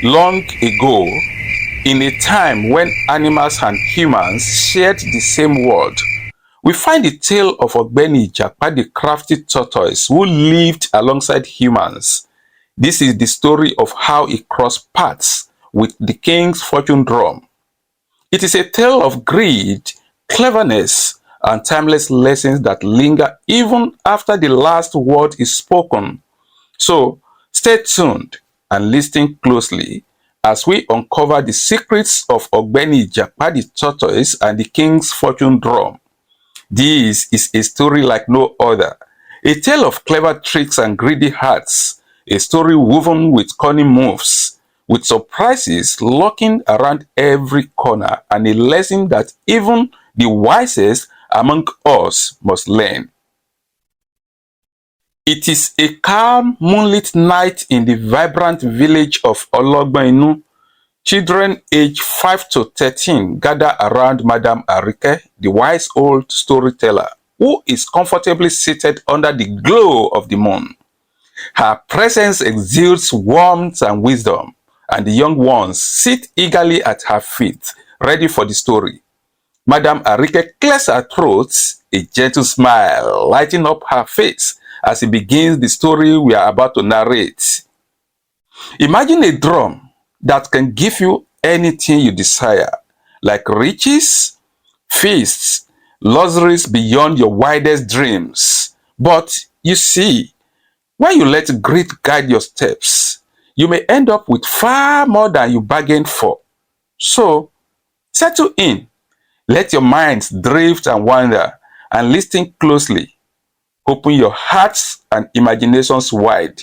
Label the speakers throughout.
Speaker 1: Long ago, in a time when animals and humans shared the same world, we find the tale of Ogbeni Ijapa the crafty tortoise who lived alongside humans. This is the story of how he crossed paths with the king's fortune drum. It is a tale of greed, cleverness, and timeless lessons that linger even after the last word is spoken. So, stay tuned and listen closely as we uncover the secrets of Ogbeni Ijapa the Tortoise and the King's Fortune Drum. This is a story like no other, a tale of clever tricks and greedy hearts, a story woven with cunning moves, with surprises lurking around every corner, and a lesson that even the wisest among us must learn. It is a calm, moonlit night in the vibrant village of Ogbeni. Children aged 5 to 13 gather around Madam Arike, the wise old storyteller, who is comfortably seated under the glow of the moon. Her presence exudes warmth and wisdom, and the young ones sit eagerly at her feet, ready for the story. Madam Arike clears her throat, a gentle smile lighting up her face as he begins the story we are about to narrate. Imagine a drum that can give you anything you desire, like riches, feasts, luxuries beyond your wildest dreams. But you see, when you let greed guide your steps, you may end up with far more than you bargained for. So, settle in, let your minds drift and wander, and listen closely. Open your hearts and imaginations wide.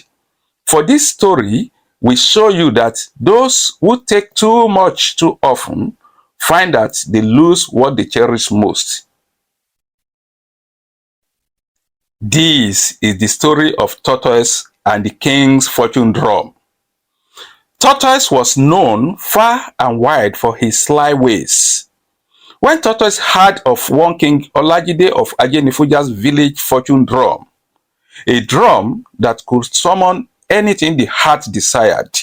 Speaker 1: For this story, we show you that those who take too much too often find that they lose what they cherish most. This is the story of Tortoise and the King's Fortune Drum. Tortoise was known far and wide for his sly ways. When Tortoise heard of one King Olajide of Ajenifuja's village fortune drum, a drum that could summon anything the heart desired,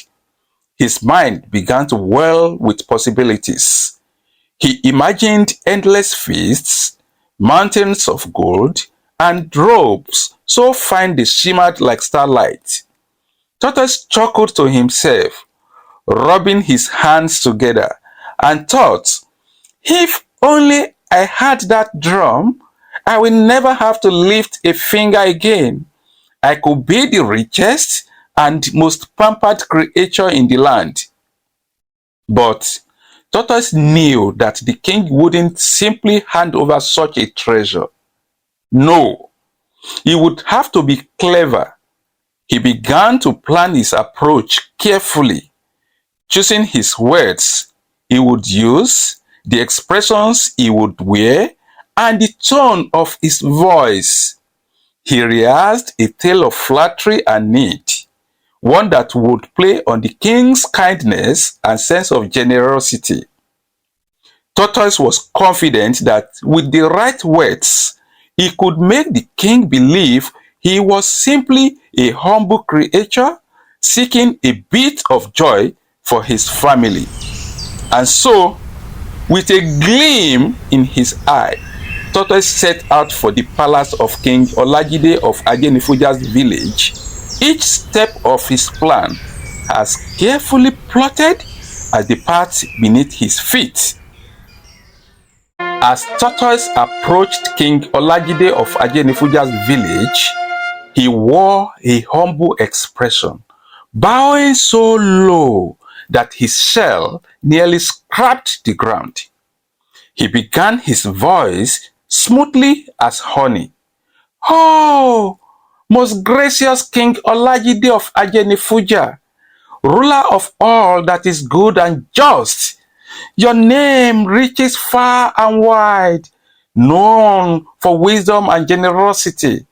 Speaker 1: his mind began to whirl with possibilities. He imagined endless feasts, mountains of gold, and robes so fine they shimmered like starlight. Tortoise chuckled to himself, rubbing his hands together, and thought, if only I had that drum, I will never have to lift a finger again. I could be the richest and most pampered creature in the land. But Tortoise knew that the king wouldn't simply hand over such a treasure. No, he would have to be clever. He began to plan his approach carefully, choosing his words he would use, the expressions he would wear, and the tone of his voice. He rehearsed a tale of flattery and need, one that would play on the king's kindness and sense of generosity. Tortoise was confident that with the right words, he could make the king believe he was simply a humble creature seeking a bit of joy for his family. And so, with a gleam in his eye, Tortoise set out for the palace of King Olajide of Ajenifuja's village, each step of his plan as carefully plotted as the path beneath his feet. As Tortoise approached King Olajide of Ajenifuja's village, he wore a humble expression, bowing so low that his shell nearly scraped the ground. He began his voice smoothly as honey. "Oh, most gracious King Olajide of Ajenifuja, ruler of all that is good and just, your name reaches far and wide, known for wisdom and generosity.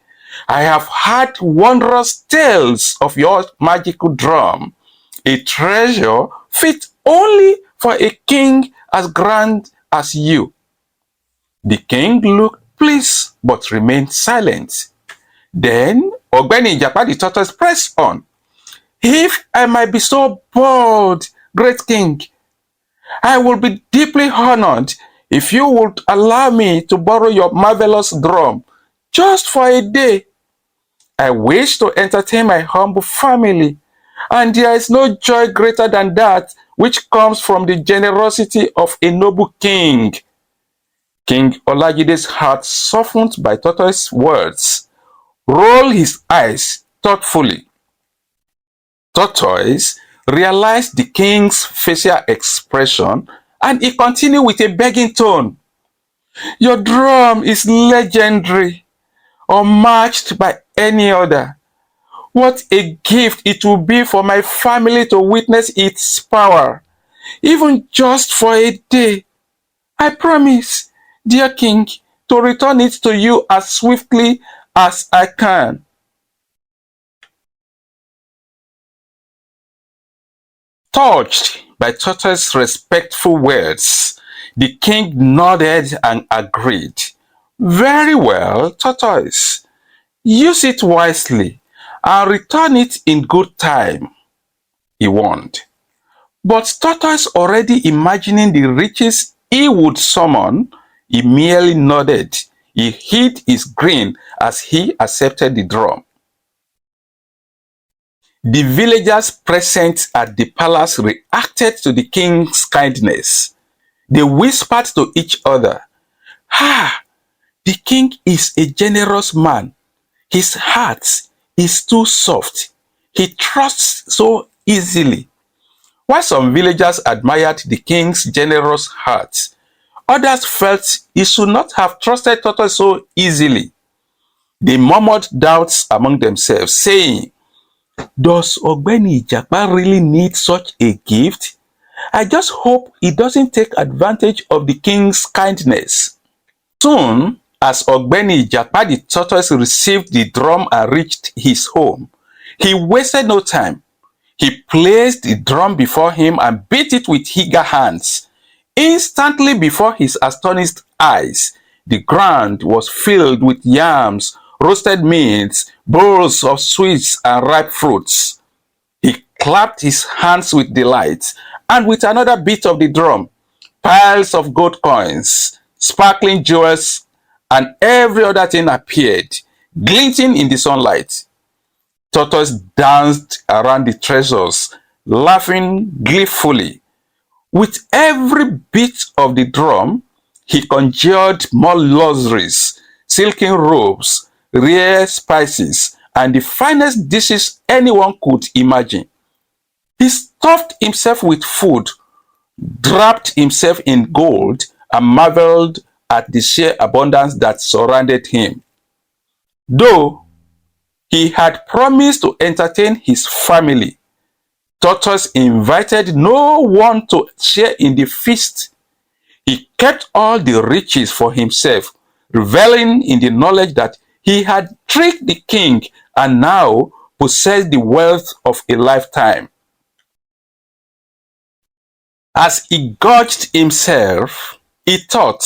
Speaker 1: I have heard wondrous tales of your magical drum, a treasure fit only for a king as grand as you." The king looked pleased but remained silent. Then Ogbeni Ijapa the Tortoise pressed on. If I might be so bold, great king, I will be deeply honored if you would allow me to borrow your marvelous drum just for a day. I wish to entertain my humble family, and there is no joy greater than that which comes from the generosity of a noble king. King Olajide's heart softened by Tortoise's words, rolled his eyes thoughtfully. Tortoise realized the king's facial expression, and he continued with a begging tone. Your drum is legendary, unmatched by any other. What a gift it will be for my family to witness its power, even just for a day. I promise, dear king, to return it to you as swiftly as I can. Touched by Tortoise's respectful words, the king nodded and agreed. Very well, Tortoise. Use it wisely and return it in good time, he warned. But Tortoise, already imagining the riches he would summon, he merely nodded. He hid his grin as he accepted the drum. The villagers present at the palace reacted to the king's kindness. They whispered to each other, "Ah, the king is a generous man. His heart is too soft. He trusts so easily." While some villagers admired the king's generous heart, others felt he should not have trusted Tortoise so easily. They murmured doubts among themselves, saying, does Ogbeni Ijapa really need such a gift? I just hope he doesn't take advantage of the king's kindness. Soon as Ogbeni Ijapa the Tortoise received the drum and reached his home, he wasted no time. He placed the drum before him and beat it with eager hands. Instantly before his astonished eyes, the ground was filled with yams, roasted meats, bowls of sweets and ripe fruits. He clapped his hands with delight, and with another beat of the drum, piles of gold coins, sparkling jewels, and every other thing appeared, glinting in the sunlight. Tortoise danced around the treasures, laughing gleefully. With every beat of the drum, he conjured more luxuries, silken robes, rare spices, and the finest dishes anyone could imagine. He stuffed himself with food, draped himself in gold, and marveled at the sheer abundance that surrounded him. Though he had promised to entertain his family, Tortoise invited no one to share in the feast. He kept all the riches for himself, reveling in the knowledge that he had tricked the king and now possessed the wealth of a lifetime. As he gorged himself, he thought,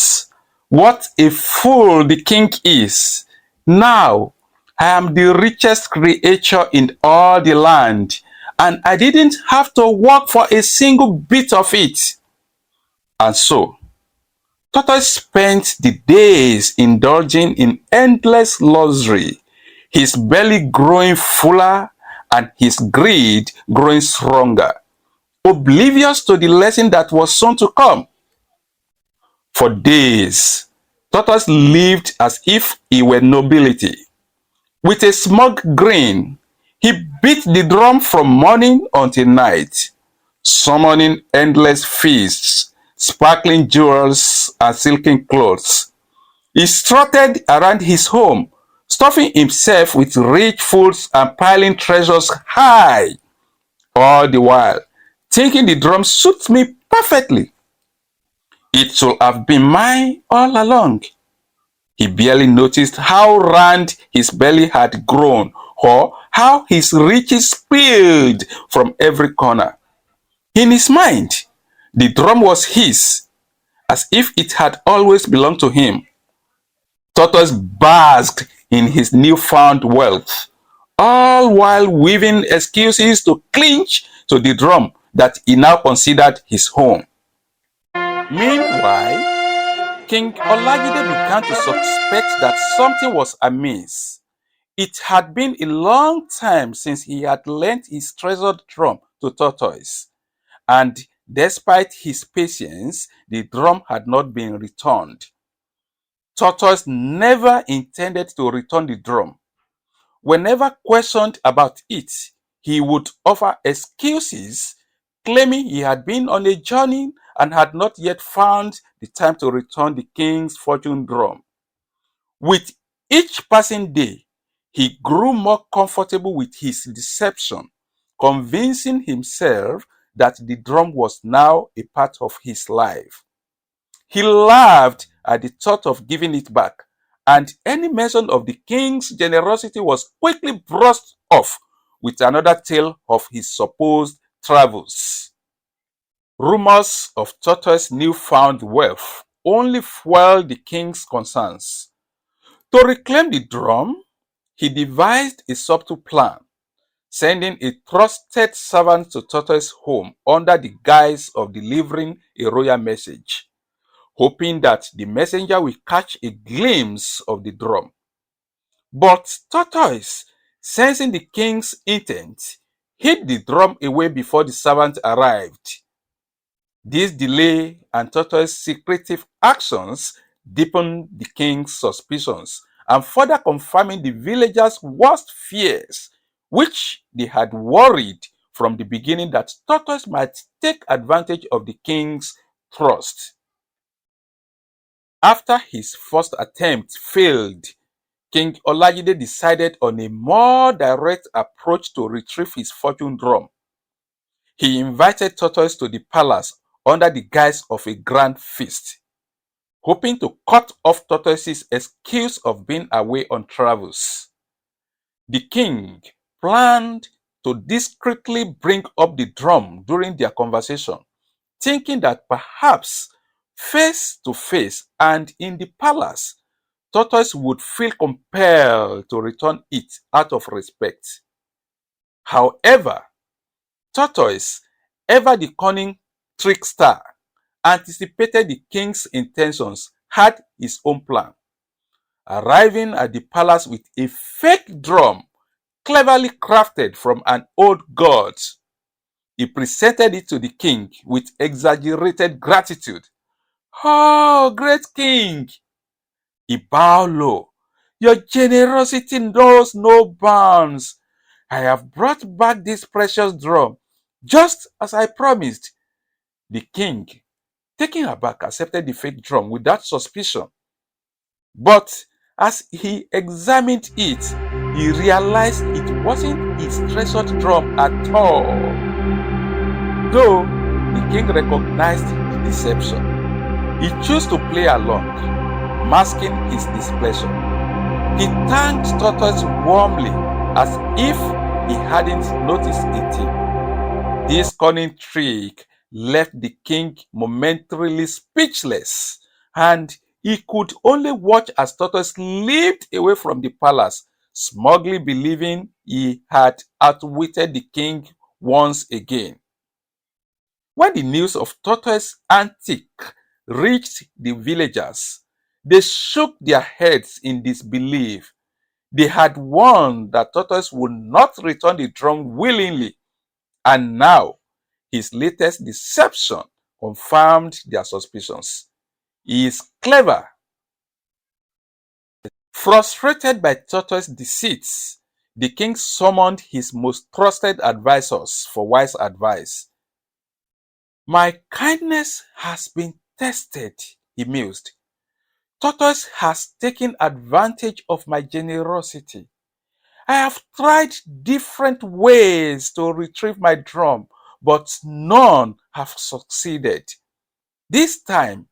Speaker 1: what a fool the king is. Now I am the richest creature in all the land, and I didn't have to work for a single bit of it. And so, Tortoise spent the days indulging in endless luxury, his belly growing fuller and his greed growing stronger, oblivious to the lesson that was soon to come. For days, Tortoise lived as if he were nobility. With a smug grin, he beat the drum from morning until night, summoning endless feasts, sparkling jewels, and silken clothes. He strutted around his home, stuffing himself with rich foods and piling treasures high, all the while thinking the drum suits me perfectly. It should have been mine all along. He barely noticed how round his belly had grown or how his riches spilled from every corner. In his mind, the drum was his, as if it had always belonged to him. Tortoise basked in his newfound wealth, all while weaving excuses to clinch to the drum that he now considered his home. Meanwhile, King Olajide began to suspect that something was amiss. It had been a long time since he had lent his treasured drum to Tortoise, and despite his patience, the drum had not been returned. Tortoise never intended to return the drum. Whenever questioned about it, he would offer excuses, claiming he had been on a journey and had not yet found the time to return the king's fortune drum. With each passing day, he grew more comfortable with his deception, convincing himself that the drum was now a part of his life. He laughed at the thought of giving it back, and any mention of the king's generosity was quickly brushed off with another tale of his supposed travels. Rumors of Tortoise's newfound wealth only fueled the king's concerns. To reclaim the drum, he devised a subtle plan, sending a trusted servant to Tortoise's home under the guise of delivering a royal message, hoping that the messenger will catch a glimpse of the drum. But Tortoise, sensing the king's intent, hid the drum away before the servant arrived. This delay and Tortoise's secretive actions deepened the king's suspicions and further confirming the villagers' worst fears, which they had worried from the beginning that Tortoise might take advantage of the king's trust. After his first attempt failed, King Olajide decided on a more direct approach to retrieve his fortune drum. He invited Tortoise to the palace under the guise of a grand feast, hoping to cut off Tortoise's excuse of being away on travels. The king planned to discreetly bring up the drum during their conversation, thinking that perhaps face to face and in the palace, Tortoise would feel compelled to return it out of respect. However, Tortoise, ever the cunning trickster, anticipated the king's intentions, had his own plan. Arriving at the palace with a fake drum cleverly crafted from an old god, he presented it to the king with exaggerated gratitude. "Oh, great king!" He bowed low. "Your generosity knows no bounds. I have brought back this precious drum, just as I promised." The king, taken aback, accepted the fake drum without suspicion. But as he examined it, he realized it wasn't his treasured drum at all. Though the king recognized the deception, he chose to play along, masking his displeasure. He thanked Tortoise warmly as if he hadn't noticed a thing. This cunning trick left the king momentarily speechless, and he could only watch as Tortoise slipped away from the palace, smugly believing he had outwitted the king once again. When the news of Tortoise's antic reached the villagers, they shook their heads in disbelief. They had warned that Tortoise would not return the drum willingly, and now his latest deception confirmed their suspicions. He is clever. Frustrated by Tortoise's deceits, the king summoned his most trusted advisors for wise advice. "My kindness has been tested," he mused. "Tortoise has taken advantage of my generosity. I have tried different ways to retrieve my drum, but none have succeeded. This time,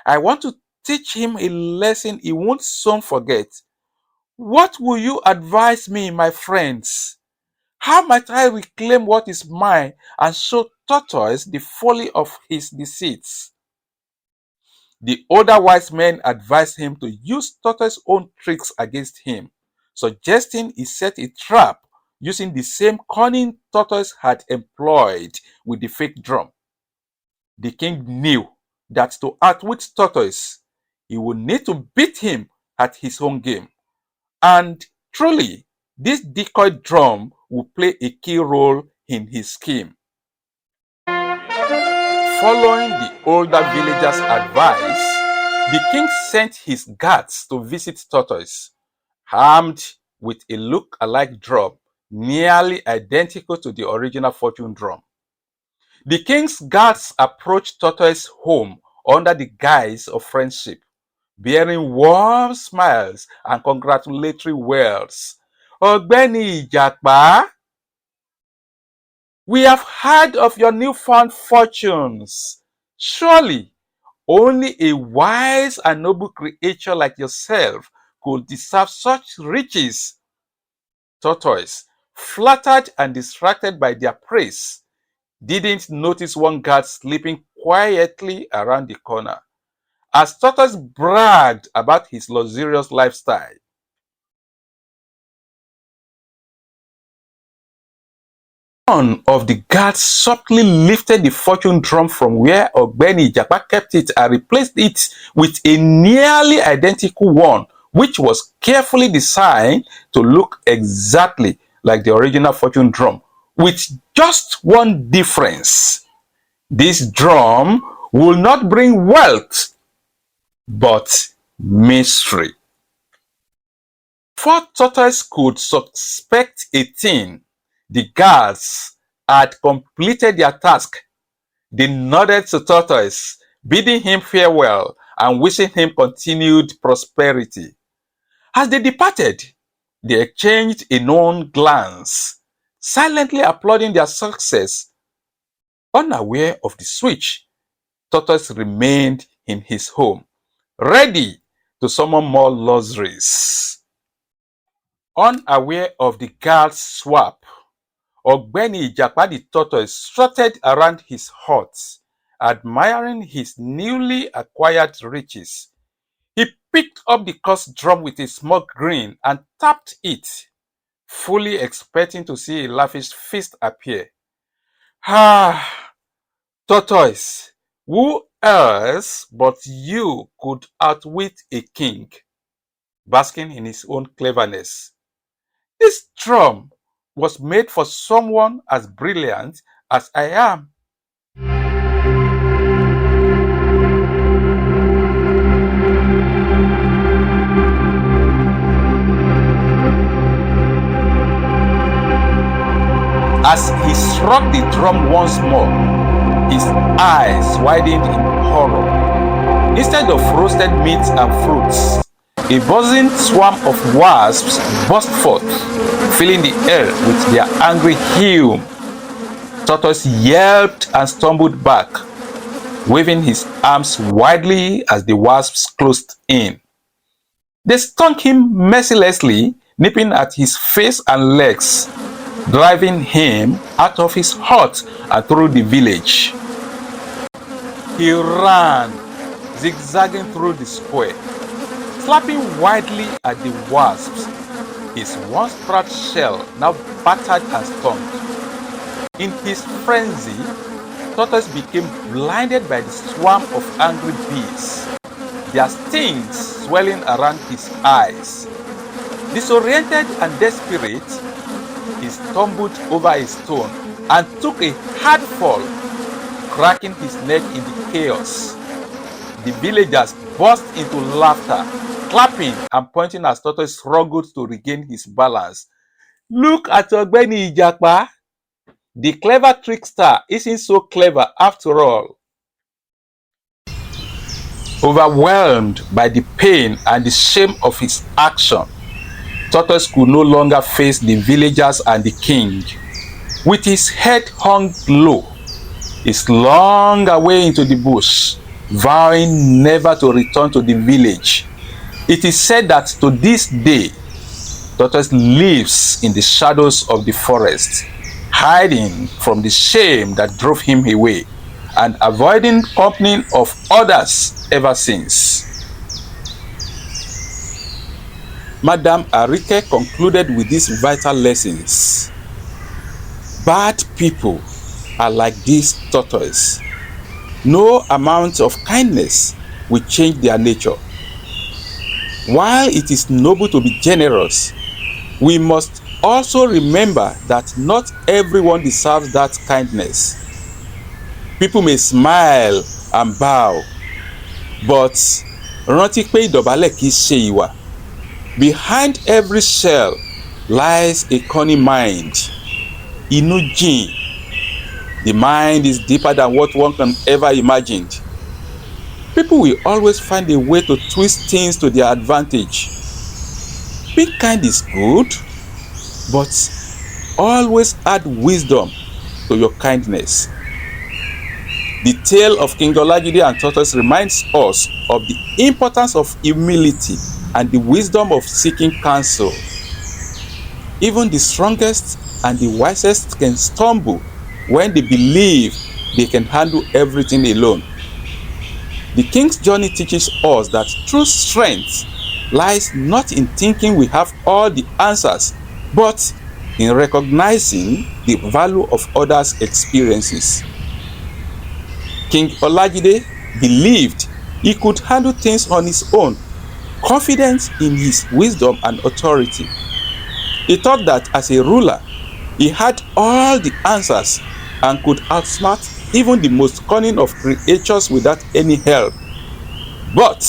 Speaker 1: I want to teach him a lesson he won't soon forget. What will you advise me, my friends? How might I reclaim what is mine and show Tortoise the folly of his deceits?" The older wise men advised him to use Tortoise's own tricks against him, suggesting he set a trap using the same cunning Tortoise had employed with the fake drum. The king knew that to outwit Tortoise, he would need to beat him at his own game. And truly, this decoy drum would play a key role in his scheme. Following the older villagers' advice, the king sent his guards to visit Tortoise, armed with a look-alike drum nearly identical to the original fortune drum. The king's guards approached Tortoise's home under the guise of friendship, bearing warm smiles and congratulatory words. Ogbeni Ijapa, we have heard of your newfound fortunes. Surely, only a wise and noble creature like yourself could deserve such riches. Tortoise, flattered and distracted by their praise, didn't notice one guard sleeping quietly around the corner. As Tortoise bragged about his luxurious lifestyle, one of the guards softly lifted the fortune drum from where Ogbeni Ijapa kept it and replaced it with a nearly identical one, which was carefully designed to look exactly like the original fortune drum, with just one difference. This drum will not bring wealth, but mystery. Before Tortoise could suspect a thing, the guards had completed their task. They nodded to Tortoise, bidding him farewell and wishing him continued prosperity. As they departed, they exchanged a knowing glance, silently applauding their success. Unaware of the switch, Tortoise remained in his home, ready to summon more luxuries. Unaware of the guard's swap, Ogbeni Ijapa the Tortoise strutted around his hut, admiring his newly acquired riches. He picked up the cursed drum with a smug grin and tapped it, fully expecting to see a lavish feast appear. Ah, Tortoise, who else but you could outwit a king, basking in his own cleverness? This drum was made for someone as brilliant as I am. As he struck the drum once more, his eyes widened in horror. Instead of roasted meat and fruits, a buzzing swarm of wasps burst forth, filling the air with their angry hue. Tortoise yelped and stumbled back, waving his arms widely as the wasps closed in. They stung him mercilessly, nipping at his face and legs, driving him out of his hut and through the village. He ran, zigzagging through the square, slapping wildly at the wasps, his once proud shell now battered and stung. In his frenzy, Tortoise became blinded by the swarm of angry bees, their stings swelling around his eyes. Disoriented and desperate, he stumbled over a stone and took a hard fall, cracking his neck in the chaos. The villagers burst into laughter, clapping and pointing as Tortoise struggled to regain his balance. Look at Ogbeni Ijapa. The clever trickster isn't so clever after all. Overwhelmed by the pain and the shame of his action, Tortoise could no longer face the villagers and the king. With his head hung low, he slunk away into the bush, vowing never to return to the village. It is said that to this day, Tortoise lives in the shadows of the forest, hiding from the shame that drove him away and avoiding company of others ever since. Madam Arike concluded with these vital lessons. Bad people are like this tortoise. No amount of kindness will change their nature. While it is noble to be generous, we must also remember that not everyone deserves that kindness. People may smile and bow, but rántí pé ìdọ̀bálẹ̀ kìí ṣe ìwà. Behind every shell lies a cunning mind. Inú jìn. The mind is deeper than what one can ever imagine. People will always find a way to twist things to their advantage. Being kind is good, but always add wisdom to your kindness. The tale of King Olajide and Tortoise reminds us of the importance of humility and the wisdom of seeking counsel. Even the strongest and the wisest can stumble when they believe they can handle everything alone. The king's journey teaches us that true strength lies not in thinking we have all the answers, but in recognizing the value of others' experiences. King Olajide believed he could handle things on his own, confident in his wisdom and authority. He thought that as a ruler, he had all the answers and could outsmart even the most cunning of creatures without any help. But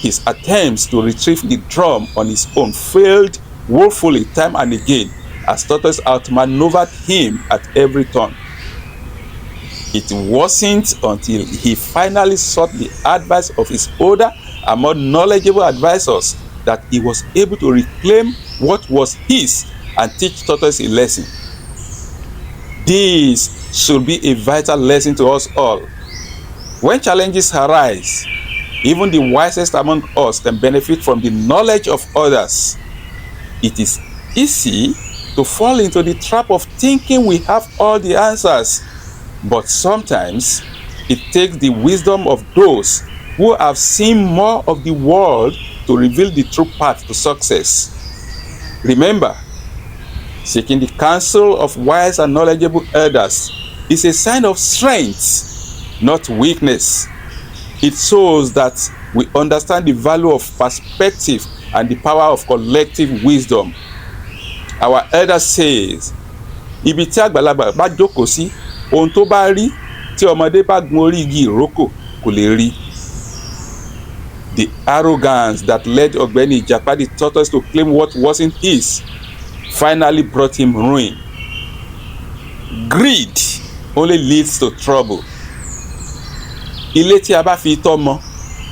Speaker 1: his attempts to retrieve the drum on his own failed woefully time and again, as Tortoise outmaneuvered him at every turn. It wasn't until he finally sought the advice of his older and more knowledgeable advisors that he was able to reclaim what was his and teach Tortoise a lesson. This should be a vital lesson to us all. When challenges arise, even the wisest among us can benefit from the knowledge of others. It is easy to fall into the trap of thinking we have all the answers, but sometimes it takes the wisdom of those who have seen more of the world to reveal the true path to success. Remember, seeking the counsel of wise and knowledgeable elders is a sign of strength, not weakness. It shows that we understand the value of perspective and the power of collective wisdom. Our elder says, ibi tí àgbàlagbà bá jókòó sí, ohun tó bá rí tí ọmọdé bá gun orí igi ìrókò kò lè rí. The arrogance that led Ogbeni Ijapa the Tortoise to claim what wasn't his finally brought him ruin. Greed only leads to trouble. Ilé tí a bá fi itọ́ mọ,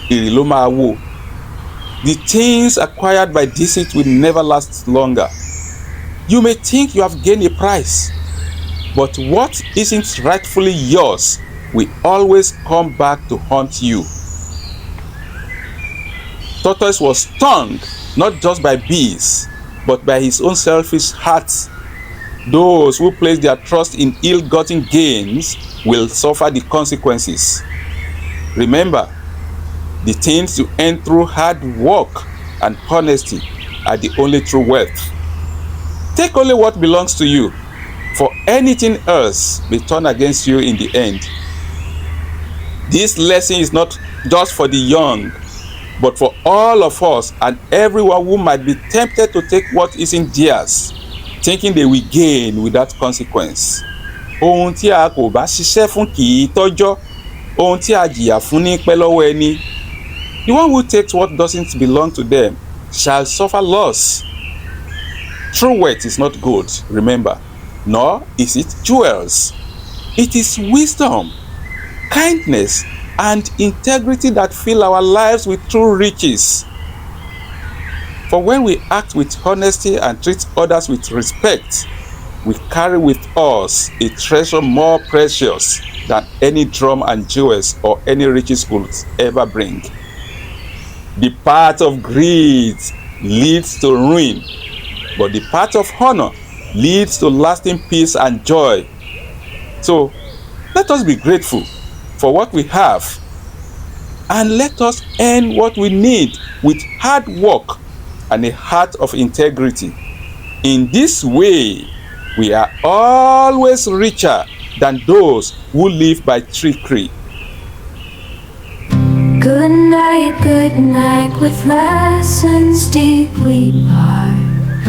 Speaker 1: ìrì ló máa wó. The things acquired by deceit will never last longer. You may think you have gained a prize, but what isn't rightfully yours will always come back to haunt you. Tortoise was stung not just by bees, but by his own selfish heart. Those who place their trust in ill-gotten gains will suffer the consequences. Remember, the things you earn through hard work and honesty are the only true wealth. Take only what belongs to you, for anything else may turn against you in the end. This lesson is not just for the young, but for all of us and everyone who might be tempted to take what isn't theirs, thinking they will gain without consequence. Ohun tí a kò bá ṣiṣẹ́ fún kì í tọ́jọ́, ohun tí a jìyà fún ní pẹ́ lọ́wọ́ ẹni. The one who takes what doesn't belong to them shall suffer loss. True wealth is not gold, remember, nor is it jewels. It is wisdom, kindness, and integrity that fill our lives with true riches. For when we act with honesty and treat others with respect, we carry with us a treasure more precious than any drum and jewels or any riches could ever bring. The path of greed leads to ruin, but the path of honor leads to lasting peace and joy. So let us be grateful for what we have, and let us earn what we need with hard work and a heart of integrity. In this way, We are always richer than those who live by trickery.
Speaker 2: Good night, with lessons deeply marked.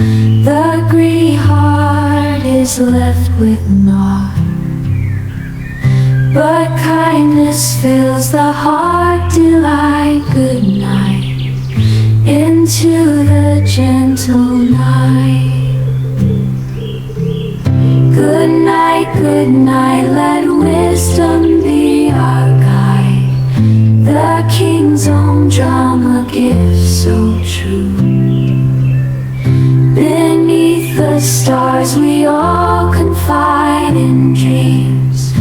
Speaker 2: The greedy heart is left with naught, but kindness fills the heart. Delight, good night, into the gentle night. Good night, let wisdom be our guide. The king's own drama gives so true. Beneath the stars we all confide in dreams.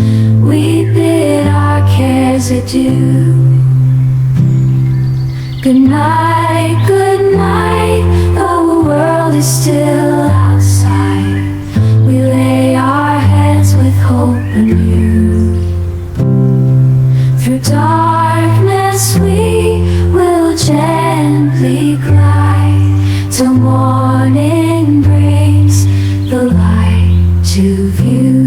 Speaker 2: We bid our cares adieu. Good night, the world is still outside. We lay our heads with hope anew. Through darkness we will gently glide, till morning brings the light to view.